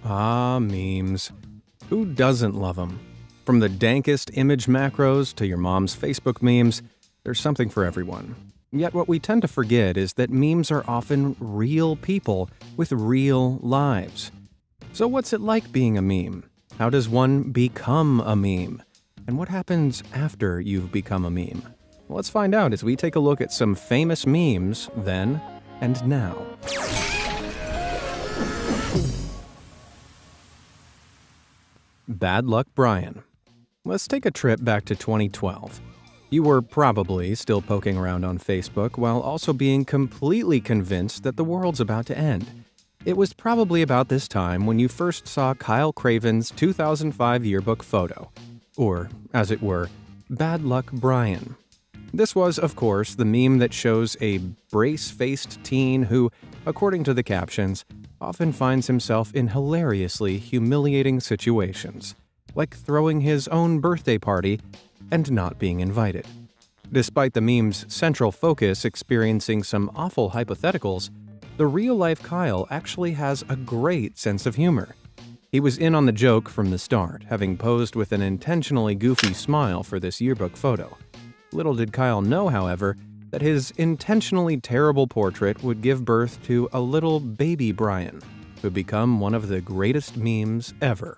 Ah, memes. Who doesn't love them? From the dankest image macros to your mom's Facebook memes, there's something for everyone. Yet what we tend to forget is that memes are often real people with real lives. So what's it like being a meme? How does one become a meme? And what happens after you've become a meme? Let's find out as we take a look at some famous memes then and now. Bad Luck Brian. Let's take a trip back to 2012. You were probably still poking around on Facebook while also being completely convinced that the world's about to end. It was probably about this time when you first saw Kyle Craven's 2005 yearbook photo, or, as it were, Bad Luck Brian. This was, of course, the meme that shows a brace-faced teen who, according to the captions, often finds himself in hilariously humiliating situations, like throwing his own birthday party and not being invited. Despite the meme's central focus experiencing some awful hypotheticals, the real-life Kyle actually has a great sense of humor. He was in on the joke from the start, having posed with an intentionally goofy smile for this yearbook photo. Little did Kyle know, however, that his intentionally terrible portrait would give birth to a little baby Brian, who would become one of the greatest memes ever.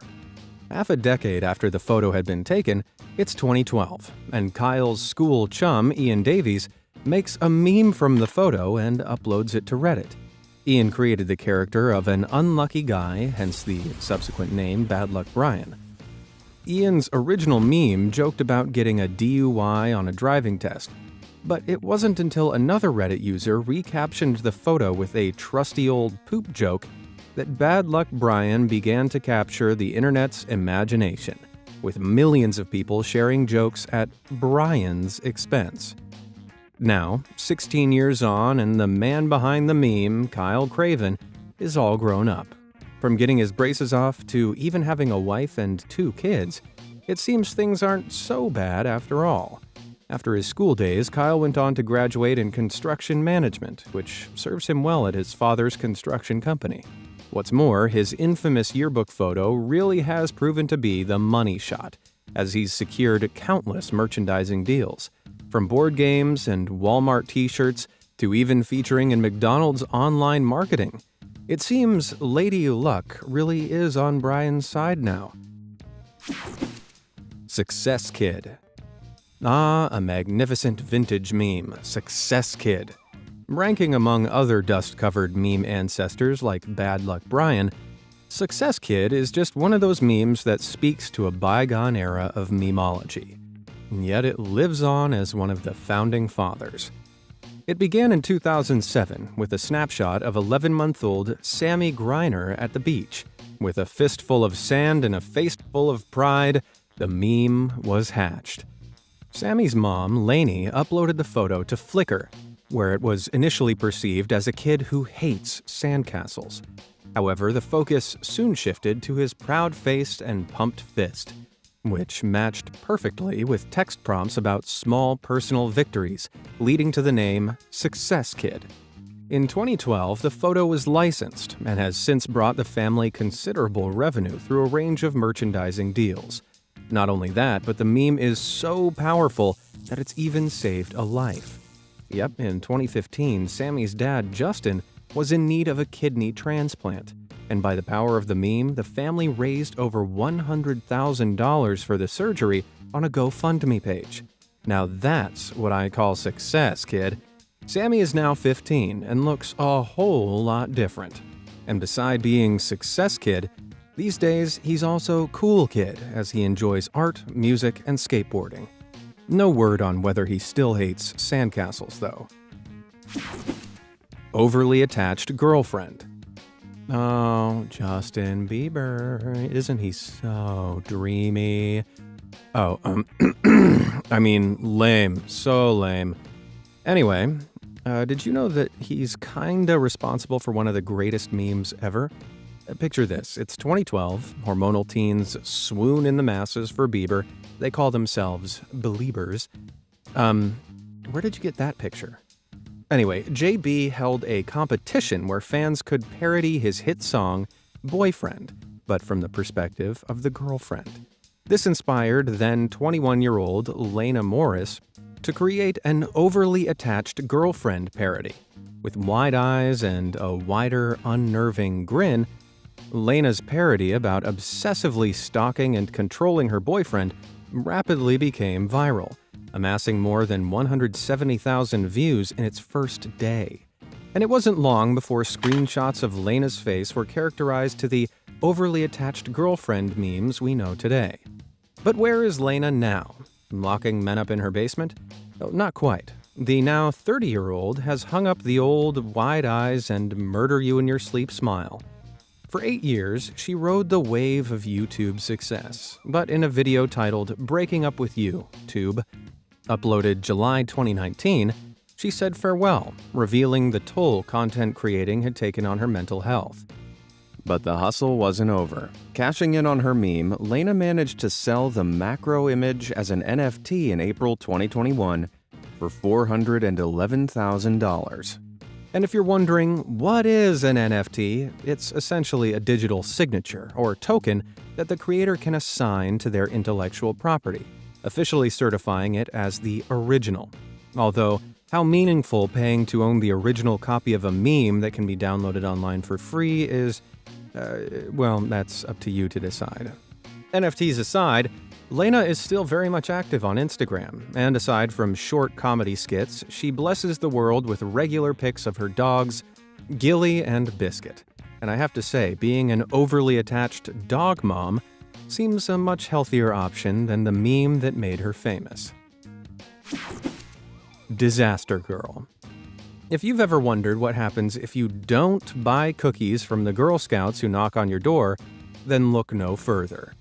Half a decade after the photo had been taken, it's 2012, and Kyle's school chum, Ian Davies, makes a meme from the photo and uploads it to Reddit. Ian created the character of an unlucky guy, hence the subsequent name Bad Luck Brian. Ian's original meme joked about getting a DUI on a driving test, but it wasn't until another Reddit user recaptioned the photo with a trusty old poop joke that Bad Luck Brian began to capture the internet's imagination, with millions of people sharing jokes at Brian's expense. Now, 16 years on, and the man behind the meme, Kyle Craven, is all grown up. From getting his braces off to even having a wife and 2 kids, it seems things aren't so bad after all. After his school days, Kyle went on to graduate in construction management, which serves him well at his father's construction company. What's more, his infamous yearbook photo really has proven to be the money shot, as he's secured countless merchandising deals, from board games and Walmart t-shirts to even featuring in McDonald's online marketing. It seems Lady Luck really is on Brian's side now. Success Kid. Ah, a magnificent vintage meme, Success Kid. Ranking among other dust-covered meme ancestors like Bad Luck Brian, Success Kid is just one of those memes that speaks to a bygone era of memology. Yet it lives on as one of the founding fathers. It began in 2007 with a snapshot of 11-month-old Sammy Griner at the beach. With a fistful of sand and a face full of pride, the meme was hatched. Sammy's mom, Lainey, uploaded the photo to Flickr, where it was initially perceived as a kid who hates sandcastles. However, the focus soon shifted to his proud-faced and pumped fist, which matched perfectly with text prompts about small personal victories, leading to the name Success Kid. In 2012, the photo was licensed and has since brought the family considerable revenue through a range of merchandising deals. Not only that, but the meme is so powerful that it's even saved a life. Yep, in 2015, Sammy's dad, Justin, was in need of a kidney transplant, and by the power of the meme, the family raised over $100,000 for the surgery on a GoFundMe page. Now that's what I call success, kid. Sammy is now 15 and looks a whole lot different. And beside being Success Kid, these days he's also Cool Kid as he enjoys art, music, and skateboarding. No word on whether he still hates sandcastles, though. Overly attached girlfriend. Oh, Justin Bieber, isn't he so dreamy? Oh, I mean, lame, so lame. Anyway, did you know that he's kinda responsible for one of the greatest memes ever? Picture this, it's 2012, hormonal teens swoon in the masses for Bieber. They call themselves Beliebers. Where did you get that picture? Anyway, JB held a competition where fans could parody his hit song, Boyfriend. but from the perspective of the girlfriend. This inspired then 21-year-old Lena Morris to create an overly attached girlfriend parody. With wide eyes and a wider, unnerving grin, Lena's parody about obsessively stalking and controlling her boyfriend rapidly became viral, amassing more than 170,000 views in its first day. And it wasn't long before screenshots of Lena's face were characterized to the overly attached girlfriend memes we know today. But where is Lena now? Locking men up in her basement? Oh, not quite. The now 30-year-old has hung up the old wide eyes and murder-you-in-your-sleep smile. For 8 years, she rode the wave of YouTube success, but in a video titled Breaking Up With You, Tube, uploaded July 2019, she said farewell, revealing the toll content creating had taken on her mental health. But the hustle wasn't over. Cashing in on her meme, Lena managed to sell the macro image as an NFT in April 2021 for $411,000. And if you're wondering, what is an NFT? It's essentially a digital signature, or token, that the creator can assign to their intellectual property, officially certifying it as the original. Although, how meaningful paying to own the original copy of a meme that can be downloaded online for free is, well, that's up to you to decide. NFTs aside, Lena is still very much active on Instagram, and aside from short comedy skits, she blesses the world with regular pics of her dogs, Gilly and Biscuit. And I have to say, being an overly attached dog mom seems a much healthier option than the meme that made her famous. Disaster Girl. If you've ever wondered what happens if you don't buy cookies from the Girl Scouts who knock on your door, then look no further.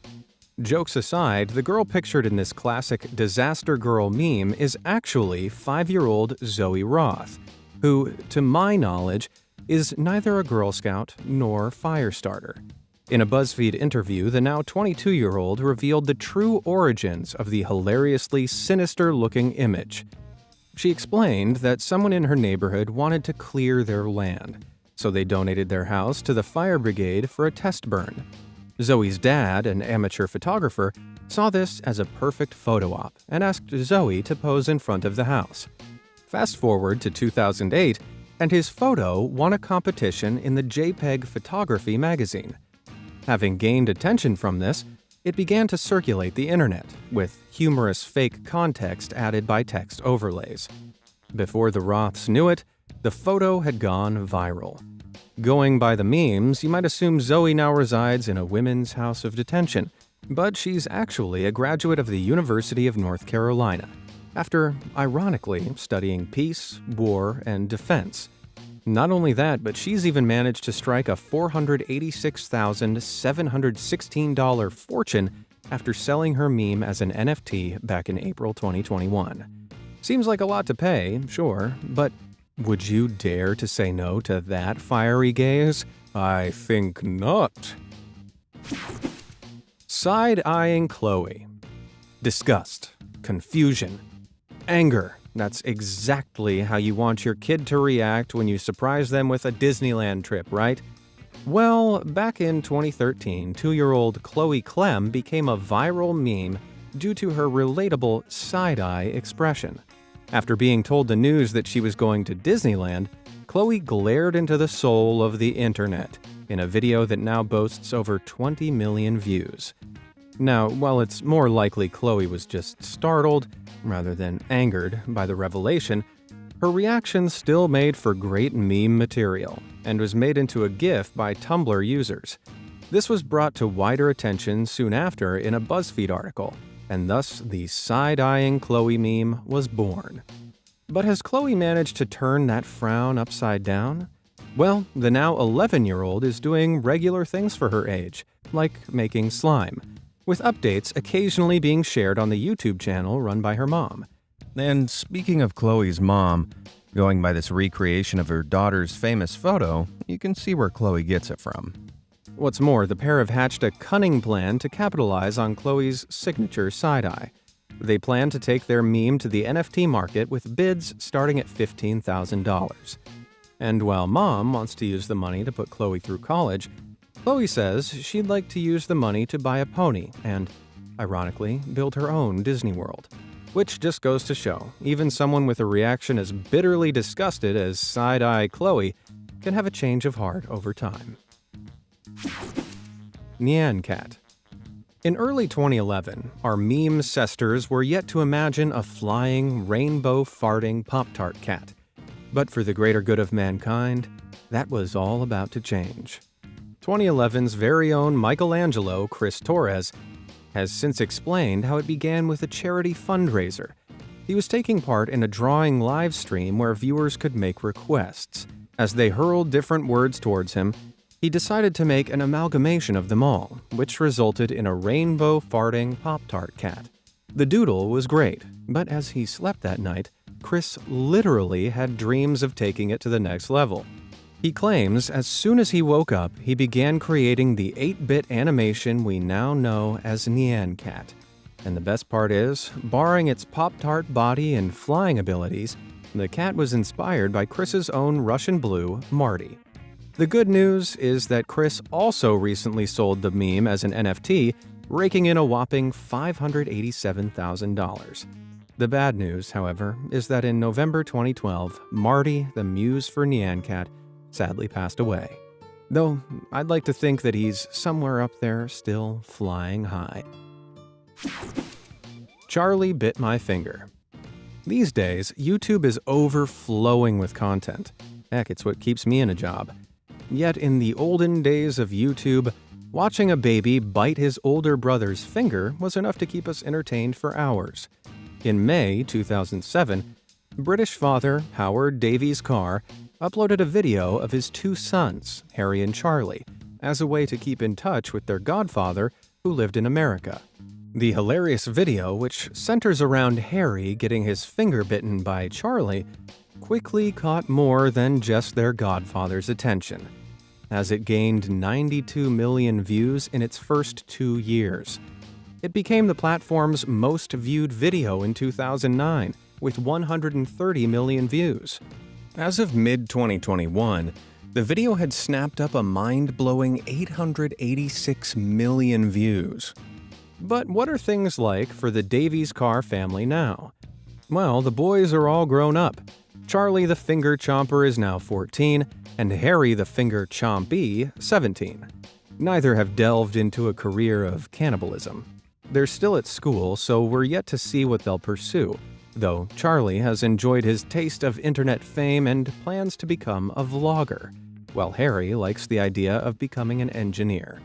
Jokes aside, the girl pictured in this classic Disaster Girl meme is actually 5-year-old Zoe Roth, who, to my knowledge, is neither a Girl Scout nor fire starter. In a BuzzFeed interview, the now 22-year-old revealed the true origins of the hilariously sinister-looking image. She explained that someone in her neighborhood wanted to clear their land, so they donated their house to the fire brigade for a test burn. Zoe's dad, an amateur photographer, saw this as a perfect photo op and asked Zoe to pose in front of the house. Fast forward to 2008, and his photo won a competition in the JPEG Photography magazine. Having gained attention from this, it began to circulate the internet, with humorous fake context added by text overlays. Before the Roths knew it, the photo had gone viral. Going by the memes, you might assume Zoe now resides in a women's house of detention, but she's actually a graduate of the University of North Carolina, after, ironically, studying peace, war, and defense. Not only that, but she's even managed to strike a $486,716 fortune after selling her meme as an NFT back in April 2021. Seems like a lot to pay, sure, but would you dare to say no to that fiery gaze? I think not. Side-eyeing Chloe. Disgust, confusion, anger. That's exactly how you want your kid to react when you surprise them with a Disneyland trip, right? Well, back in 2013, 2-year-old Chloe Clem became a viral meme due to her relatable side-eye expression. After being told the news that she was going to Disneyland, Chloe glared into the soul of the internet in a video that now boasts over 20 million views. Now, while it's more likely Chloe was just startled, rather than angered, by the revelation, her reaction still made for great meme material, and was made into a GIF by Tumblr users. This was brought to wider attention soon after in a BuzzFeed article, and thus the side-eyeing Chloe meme was born. But has Chloe managed to turn that frown upside down? Well, the now 11-year-old is doing regular things for her age, like making slime, with updates occasionally being shared on the YouTube channel run by her mom. And speaking of Chloe's mom, going by this recreation of her daughter's famous photo, you can see where Chloe gets it from. What's more, the pair have hatched a cunning plan to capitalize on Chloe's signature side-eye. They plan to take their meme to the NFT market with bids starting at $15,000. And while Mom wants to use the money to put Chloe through college, Chloe says she'd like to use the money to buy a pony and, ironically, build her own Disney World. Which just goes to show, even someone with a reaction as bitterly disgusted as side-eye Chloe can have a change of heart over time. Nyan Cat. In early 2011, our meme-cesters were yet to imagine a flying, rainbow-farting Pop-Tart cat. But for the greater good of mankind, that was all about to change. 2011's very own Michelangelo Chris Torres has since explained how it began with a charity fundraiser. He was taking part in a drawing live stream where viewers could make requests. As they hurled different words towards him, he decided to make an amalgamation of them all, which resulted in a rainbow-farting Pop-Tart cat. The doodle was great, but as he slept that night, Chris literally had dreams of taking it to the next level. He claims as soon as he woke up, he began creating the 8-bit animation we now know as Nyan Cat. And the best part is, barring its Pop-Tart body and flying abilities, the cat was inspired by Chris's own Russian blue, Marty. The good news is that Chris also recently sold the meme as an NFT, raking in a whopping $587,000. The bad news, however, is that in November 2012, Marty, the muse for Nyan Cat, sadly passed away. Though, I'd like to think that he's somewhere up there still flying high. Charlie bit my finger. These days, YouTube is overflowing with content. Heck, it's what keeps me in a job. Yet in the olden days of YouTube, watching a baby bite his older brother's finger was enough to keep us entertained for hours. In May 2007, British father Howard Davies Carr uploaded a video of his two sons, Harry and Charlie, as a way to keep in touch with their godfather who lived in America. The hilarious video, which centers around Harry getting his finger bitten by Charlie, quickly caught more than just their godfather's attention, as it gained 92 million views in its first 2 years. It became the platform's most viewed video in 2009, with 130 million views. As of mid-2021, the video had snapped up a mind-blowing 886 million views. But what are things like for the Davies Carr family now? Well, the boys are all grown up. Charlie the Finger Chomper is now 14, and Harry the Finger Chompy 17. Neither have delved into a career of cannibalism. They're still at school, so we're yet to see what they'll pursue, though Charlie has enjoyed his taste of internet fame and plans to become a vlogger, while Harry likes the idea of becoming an engineer.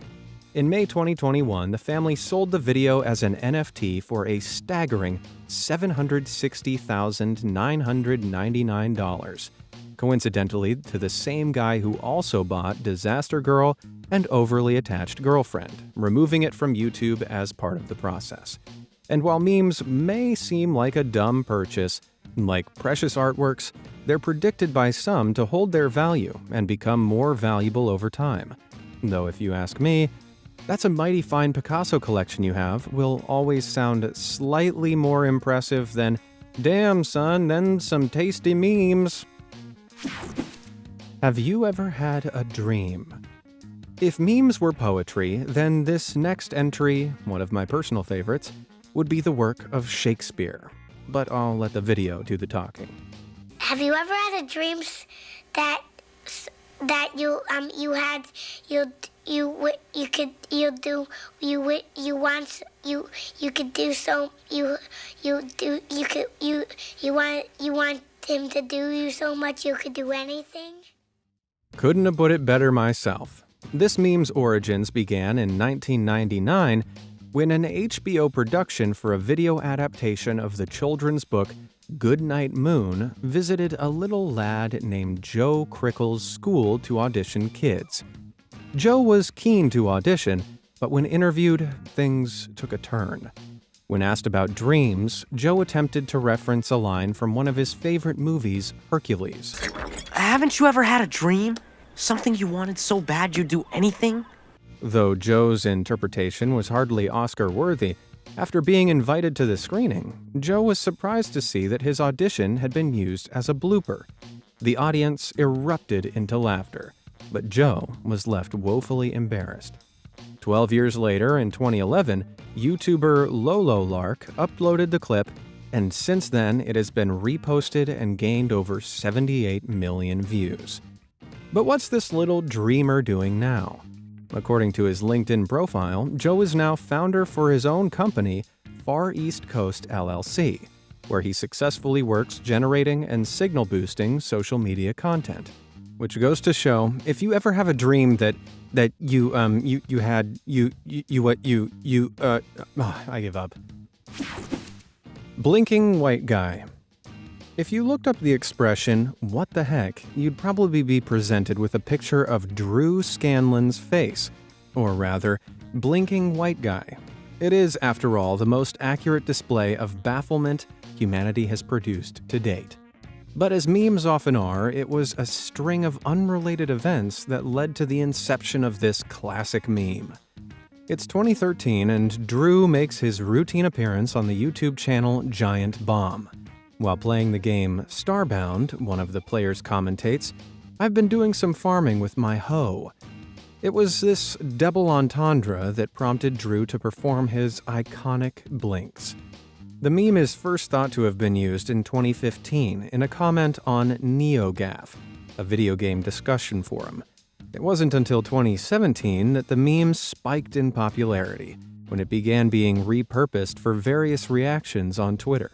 In May 2021, the family sold the video as an NFT for a staggering $760,999, coincidentally to the same guy who also bought Disaster Girl and Overly Attached Girlfriend, removing it from YouTube as part of the process. And while memes may seem like a dumb purchase, like precious artworks, they're predicted by some to hold their value and become more valuable over time. Though if you ask me, "That's a mighty fine Picasso collection you have," will always sound slightly more impressive than, "Damn, son, then some tasty memes." Have you ever had a dream? If memes were poetry, then this next entry, one of my personal favorites, would be the work of Shakespeare. But I'll let the video do the talking. Have you ever had a dream that you want him to do you so much you could do anything? Couldn't have put it better myself. This meme's origins began in 1999 when an HBO production for a video adaptation of the children's book Goodnight Moon visited a little lad named Joe Crickle's school to audition kids. Joe was keen to audition, but when interviewed, things took a turn. When asked about dreams, Joe attempted to reference a line from one of his favorite movies, Hercules. Haven't you ever had a dream? Something you wanted so bad you'd do anything? Though Joe's interpretation was hardly Oscar-worthy, after being invited to the screening, Joe was surprised to see that his audition had been used as a blooper. The audience erupted into laughter, but Joe was left woefully embarrassed. 12 years later, in 2011, YouTuber Lolo Lark uploaded the clip, and since then it has been reposted and gained over 78 million views. But what's this little dreamer doing now? According to his LinkedIn profile, Joe is now founder for his own company, Far East Coast LLC, where he successfully works generating and signal boosting social media content. Which goes to show, if you ever have a dream I give up. Blinking white guy. If you looked up the expression, what the heck, you'd probably be presented with a picture of Drew Scanlon's face, or rather, blinking white guy. It is, after all, the most accurate display of bafflement humanity has produced to date. But as memes often are, it was a string of unrelated events that led to the inception of this classic meme. It's 2013 and Drew makes his routine appearance on the YouTube channel Giant Bomb. While playing the game Starbound, one of the players commentates, "I've been doing some farming with my hoe." It was this double entendre that prompted Drew to perform his iconic blinks. The meme is first thought to have been used in 2015 in a comment on NeoGAF, a video game discussion forum. It wasn't until 2017 that the meme spiked in popularity, when it began being repurposed for various reactions on Twitter.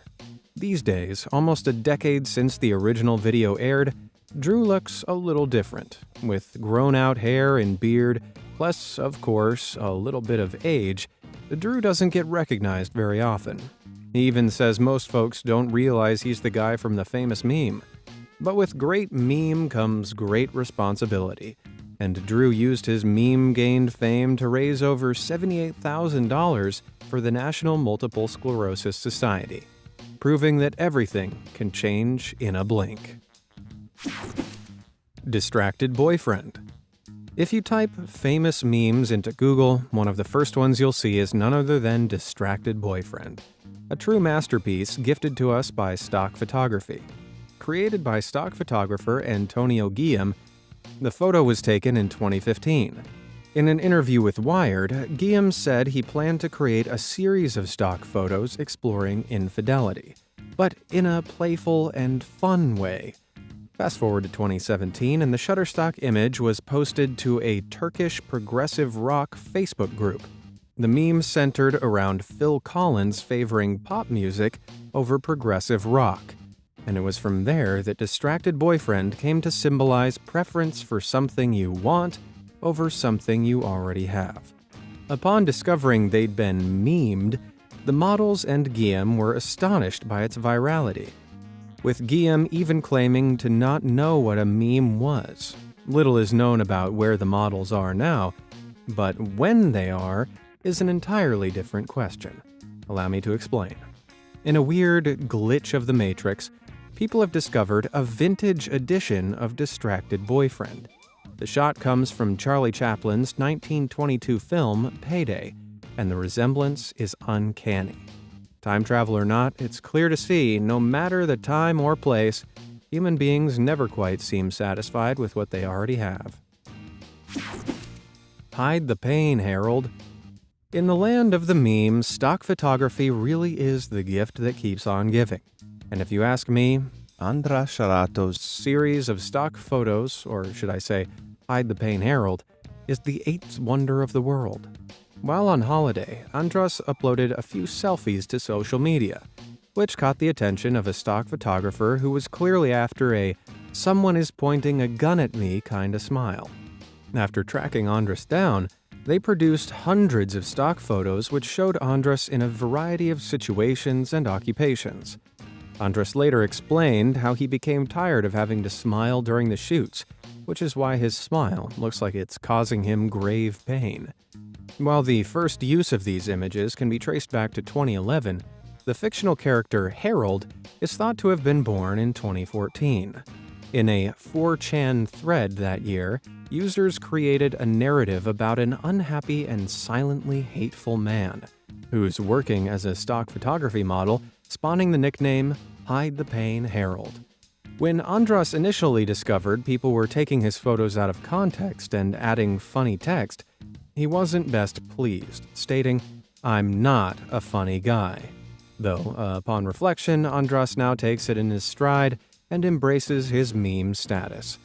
These days, almost a decade since the original video aired, Drew looks a little different, with grown-out hair and beard, plus, of course, a little bit of age. Drew doesn't get recognized very often. He even says most folks don't realize he's the guy from the famous meme. But with great meme comes great responsibility, and Drew used his meme-gained fame to raise over $78,000 for the National Multiple Sclerosis Society, proving that everything can change in a blink. Distracted boyfriend. If you type famous memes into Google, one of the first ones you'll see is none other than Distracted Boyfriend, a true masterpiece gifted to us by Stock Photography. Created by stock photographer Antonio Guillem, the photo was taken in 2015. In an interview with Wired, Guillem said he planned to create a series of stock photos exploring infidelity, but in a playful and fun way. Fast forward to 2017, and the Shutterstock image was posted to a Turkish progressive rock Facebook group. The meme centered around Phil Collins favoring pop music over progressive rock, and it was from there that Distracted Boyfriend came to symbolize preference for something you want over something you already have. Upon discovering they'd been memed, the models and Guillem were astonished by its virality, with Guillem even claiming to not know what a meme was. Little is known about where the models are now, but when they are is an entirely different question. Allow me to explain. In a weird glitch of the Matrix, people have discovered a vintage edition of Distracted Boyfriend. The shot comes from Charlie Chaplin's 1922 film Payday, and the resemblance is uncanny. Time travel or not, it's clear to see, no matter the time or place, human beings never quite seem satisfied with what they already have. Hide the pain, Harold. In the land of the memes, stock photography really is the gift that keeps on giving. And if you ask me, Andras Sharato's series of stock photos, or should I say, Hide the Pain Harold, is the eighth wonder of the world. While on holiday, Andras uploaded a few selfies to social media, which caught the attention of a stock photographer who was clearly after a "someone is pointing a gun at me" kind of smile. After tracking Andras down, they produced hundreds of stock photos which showed Andras in a variety of situations and occupations. Andras later explained how he became tired of having to smile during the shoots, which is why his smile looks like it's causing him grave pain. While the first use of these images can be traced back to 2011, the fictional character Harold is thought to have been born in 2014. In a 4chan thread that year, users created a narrative about an unhappy and silently hateful man who's working as a stock photography model, spawning the nickname Hide the Pain Harold. When Andras initially discovered people were taking his photos out of context and adding funny text, he wasn't best pleased, stating, "I'm not a funny guy." Though, upon reflection, Andras now takes it in his stride and embraces his meme status.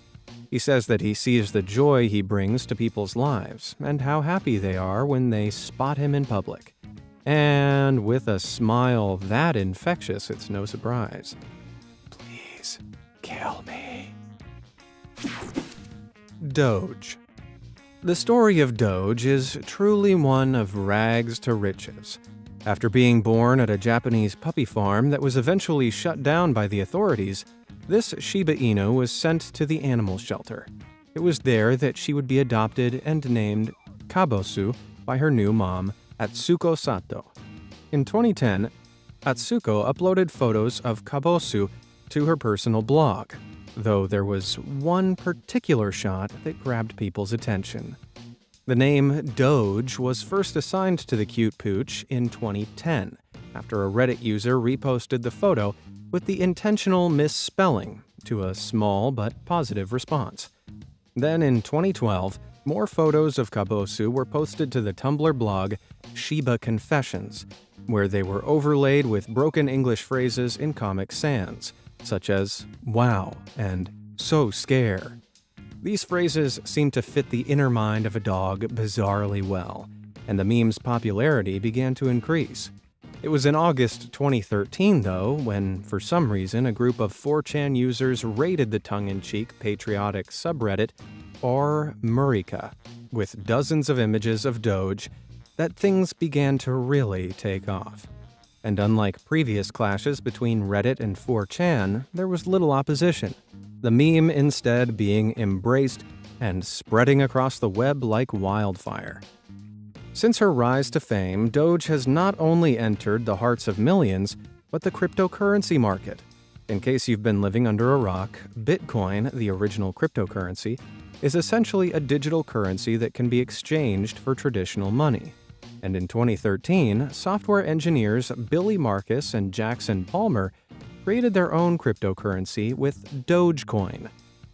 He says that he sees the joy he brings to people's lives and how happy they are when they spot him in public. And with a smile that infectious, it's no surprise. Please, kill me. Doge. The story of Doge is truly one of rags to riches. After being born at a Japanese puppy farm that was eventually shut down by the authorities, this Shiba Inu was sent to the animal shelter. It was there that she would be adopted and named Kabosu by her new mom, Atsuko Sato. In 2010, Atsuko uploaded photos of Kabosu to her personal blog, though there was one particular shot that grabbed people's attention. The name Doge was first assigned to the cute pooch in 2010, after a Reddit user reposted the photo with the intentional misspelling to a small but positive response. Then in 2012, more photos of Kabosu were posted to the Tumblr blog Shiba Confessions, where they were overlaid with broken English phrases in Comic Sans, such as "wow" and "so scare." These phrases seem to fit the inner mind of a dog bizarrely well, and the meme's popularity began to increase. It was in August 2013, though, when, for some reason, a group of 4chan users raided the tongue-in-cheek patriotic subreddit r Murica with dozens of images of Doge, that things began to really take off. And unlike previous clashes between Reddit and 4chan, there was little opposition, the meme instead being embraced and spreading across the web like wildfire. Since her rise to fame, Doge has not only entered the hearts of millions, but the cryptocurrency market. In case you've been living under a rock, Bitcoin, the original cryptocurrency, is essentially a digital currency that can be exchanged for traditional money. And in 2013, software engineers Billy Marcus and Jackson Palmer created their own cryptocurrency with Dogecoin.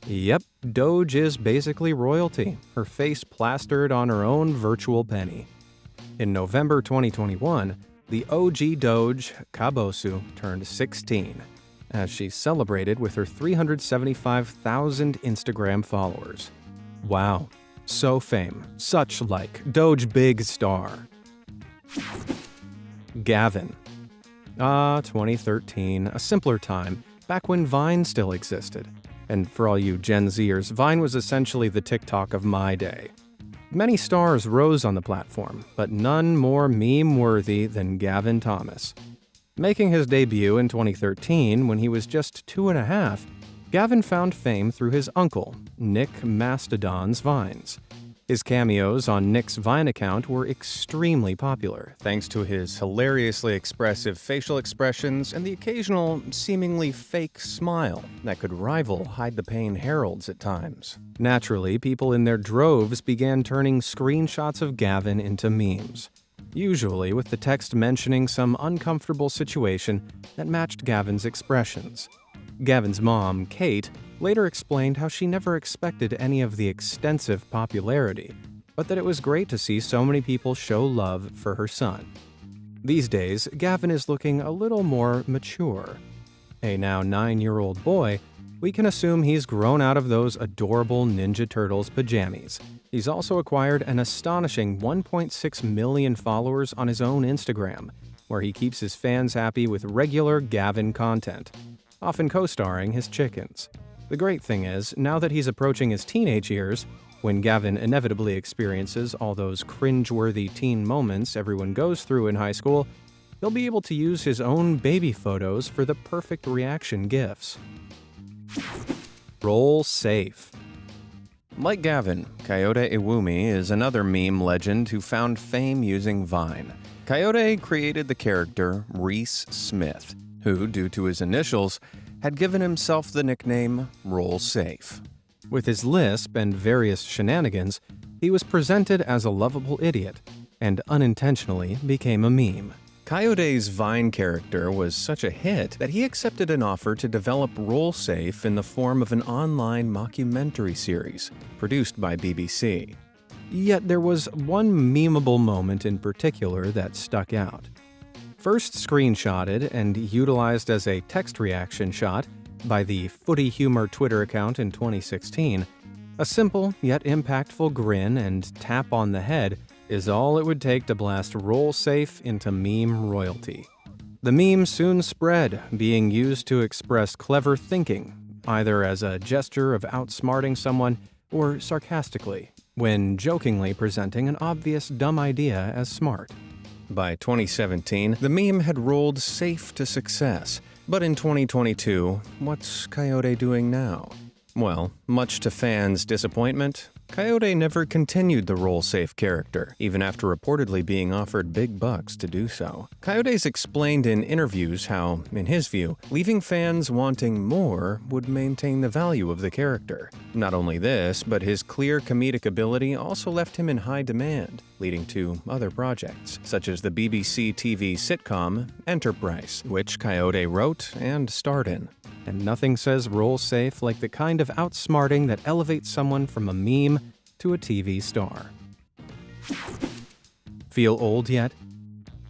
Yep, Doge is basically royalty, her face plastered on her own virtual penny. In November 2021, the OG Doge, Kabosu, turned 16, as she celebrated with her 375,000 Instagram followers. Wow, so fame, such like, Doge big star. Gavin. 2013, a simpler time, back when Vine still existed. And for all you Gen Zers, Vine was essentially the TikTok of my day. Many stars rose on the platform, but none more meme-worthy than Gavin Thomas. Making his debut in 2013 when he was just 2.5, Gavin found fame through his uncle, Nick Mastodon's Vines. His cameos on Nick's Vine account were extremely popular, thanks to his hilariously expressive facial expressions and the occasional, seemingly fake smile that could rival Hide the Pain Heralds at times. Naturally, people in their droves began turning screenshots of Gavin into memes, usually with the text mentioning some uncomfortable situation that matched Gavin's expressions. Gavin's mom, Kate, later explained how she never expected any of the extensive popularity, but that it was great to see so many people show love for her son. These days, Gavin is looking a little more mature. A now 9-year-old boy, we can assume he's grown out of those adorable Ninja Turtles pajamas. He's also acquired an astonishing 1.6 million followers on his own Instagram, where he keeps his fans happy with regular Gavin content, often co-starring his chickens. The great thing is, now that he's approaching his teenage years, when Gavin inevitably experiences all those cringe-worthy teen moments everyone goes through in high school, he'll be able to use his own baby photos for the perfect reaction gifs. Roll safe. Like Gavin, Coyote Iwumi is another meme legend who found fame using Vine. Coyote created the character Reese Smith, who, due to his initials, had given himself the nickname Roll Safe. With his lisp and various shenanigans, he was presented as a lovable idiot, and unintentionally became a meme. Coyote's Vine character was such a hit that he accepted an offer to develop RollSafe in the form of an online mockumentary series produced by BBC. Yet there was one memeable moment in particular that stuck out. First screenshotted and utilized as a text reaction shot by the Footy Humor Twitter account in 2016, a simple yet impactful grin and tap on the head is all it would take to blast RollSafe into meme royalty. The meme soon spread, being used to express clever thinking, either as a gesture of outsmarting someone or sarcastically, when jokingly presenting an obvious dumb idea as smart. By 2017, the meme had rolled safe to success, but in 2022, what's Coyote doing now? Well, much to fans' disappointment, Coyote never continued the RollSafe character, even after reportedly being offered big bucks to do so. Coyote's explained in interviews how, in his view, leaving fans wanting more would maintain the value of the character. Not only this, but his clear comedic ability also left him in high demand, leading to other projects, such as the BBC TV sitcom Enterprise, which Coyote wrote and starred in. And nothing says RollSafe like the kind of outsmarting that elevates someone from a meme to a TV star. Feel old yet?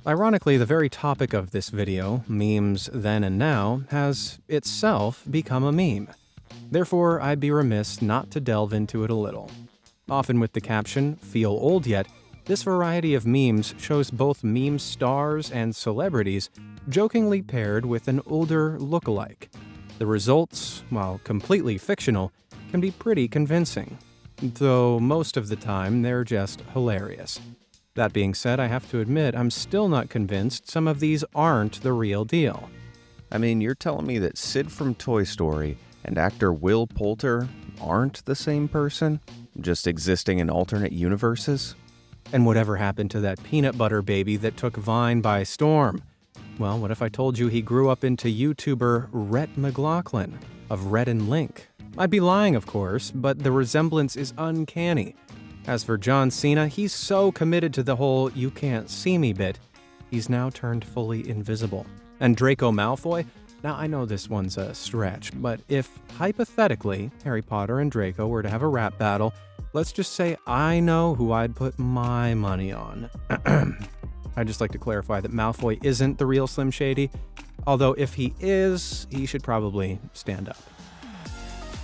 Ironically, the very topic of this video, memes then and now, has itself become a meme. Therefore, I'd be remiss not to delve into it a little. Often with the caption, "Feel old yet?" this variety of memes shows both meme stars and celebrities jokingly paired with an older lookalike. The results, while completely fictional, can be pretty convincing, though most of the time they're just hilarious. That being said, I have to admit I'm still not convinced some of these aren't the real deal. I mean, you're telling me that Sid from Toy Story and actor Will Poulter aren't the same person, just existing in alternate universes? And whatever happened to that peanut butter baby that took Vine by storm? Well, what if I told you he grew up into YouTuber Rhett McLaughlin of Rhett and Link? I'd be lying, of course, but the resemblance is uncanny. As for John Cena, he's so committed to the whole "you can't see me" bit, he's now turned fully invisible. And Draco Malfoy? Now, I know this one's a stretch, but if, hypothetically, Harry Potter and Draco were to have a rap battle, let's just say I know who I'd put my money on. I'd just like to clarify that Malfoy isn't the real Slim Shady, although if he is, he should probably stand up.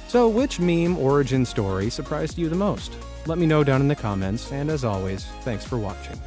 So which meme origin story surprised you the most? Let me know down in the comments, and as always, thanks for watching.